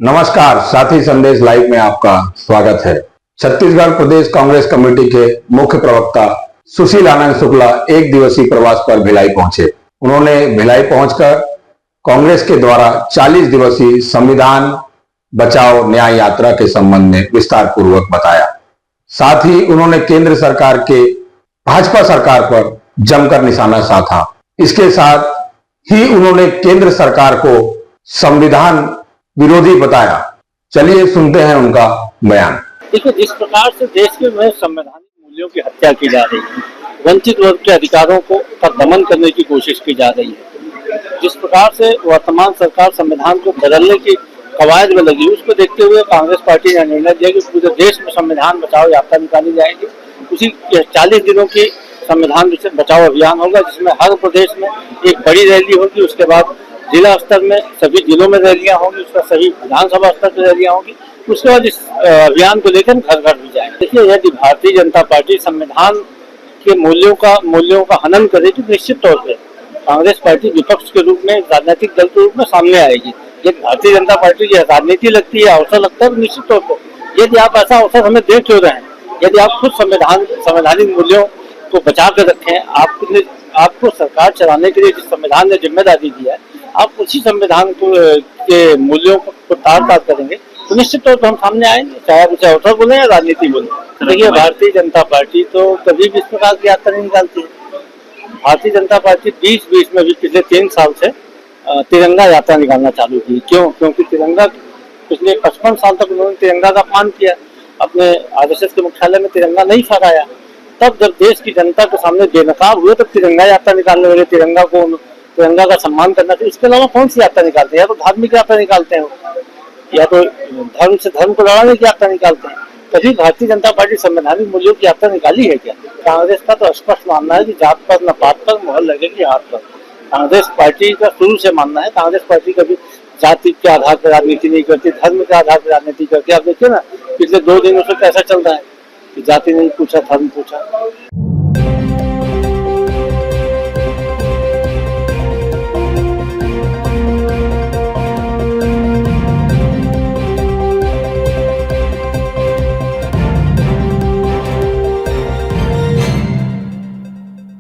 नमस्कार, साथी संदेश लाइव में आपका स्वागत है। छत्तीसगढ़ प्रदेश कांग्रेस कमेटी के मुख्य प्रवक्ता सुशील आनंद शुक्ला एक दिवसीय प्रवास पर भिलाई पहुंचे। उन्होंने भिलाई पहुंचकर कांग्रेस के द्वारा 40 दिवसीय संविधान बचाओ न्याय यात्रा के संबंध में विस्तार पूर्वक बताया। साथ ही उन्होंने केंद्र सरकार के भाजपा सरकार पर जमकर निशाना साधा। इसके साथ ही उन्होंने केंद्र सरकार को संविधान विरोधी बताया। चलिए सुनते हैं उनका बयान। देखिए, जिस प्रकार से देश में संवैधानिक मूल्यों की हत्या की जा रही है, वंचित वर्ग के अधिकारों को दमन करने की कोशिश की जा रही है, जिस प्रकार से वर्तमान सरकार संविधान को बदलने की कवायद में लगी, उसको देखते हुए कांग्रेस पार्टी ने निर्णय दिया कि पूरे देश में संविधान बचाओ यात्रा निकाली जाएगी। उसी 40 दिनों की संविधान बचाओ अभियान होगा, जिसमें हर प्रदेश में एक बड़ी रैली होगी। उसके बाद जिला स्तर में सभी जिलों में रैलियां होंगी, उसका सभी विधानसभा स्तर पर रैलियां होंगी। उसके बाद इस अभियान को लेकर घर घर भी जाएंगे। देखिए, यदि भारतीय जनता पार्टी संविधान के मूल्यों का हनन करे तो निश्चित तौर पर कांग्रेस पार्टी विपक्ष के रूप में, राजनीतिक दल के रूप में सामने आएगी। यदि भारतीय जनता पार्टी की राजनीति लगती है, अवसर लगता है, तो निश्चित तौर पर यदि आप ऐसा अवसर हमें दे क्यों रहे हैं, यदि आप खुद संवैधानिक मूल्यों को बचा कर रखें, आपको सरकार चलाने के लिए जिस संविधान ने जिम्मेदारी दी है, आप उसी संविधान के मूल्यों को तार करेंगे तो निश्चित तौर पर हम सामने आएंगे, चाहे आप उसे अवसर बोले या राजनीति बोले। देखिए, भारतीय जनता पार्टी तो कभी भी इस प्रकार की यात्रा नहीं निकालती है। भारतीय जनता पार्टी 2020 में भी पिछले 3 साल से तिरंगा यात्रा निकालना चालू की। क्योंकि तिरंगा पिछले 55 साल तक उन्होंने तिरंगा का अपमान किया, अपने आरएसएस के मुख्यालय में तिरंगा नहीं फहराया। तब जब देश की जनता के सामने बेनकाब हुए तब तिरंगा यात्रा निकालने वाले, तिरंगा का सम्मान करना चाहिए। इसके अलावा कौन सी यात्रा निकालते हैं? या तो धार्मिक यात्रा निकालते हैं, या तो धर्म से धर्म को लड़ाने की यात्रा निकालते हैं। कभी भारतीय जनता पार्टी संवैधानिक मूल्यों की यात्रा निकाली है क्या? कांग्रेस का तो स्पष्ट मानना है कि जात पर न पात पर मोहर लगेगी हाथ पर। कांग्रेस पार्टी का शुरू से मानना है, कांग्रेस पार्टी कभी जाति के आधार पर राजनीति नहीं करती, धर्म के आधार पर राजनीति करती। आप देखिए ना, पिछले 2 दिनों से कैसा चल रहा है, जाति नहीं पूछा, धर्म पूछा।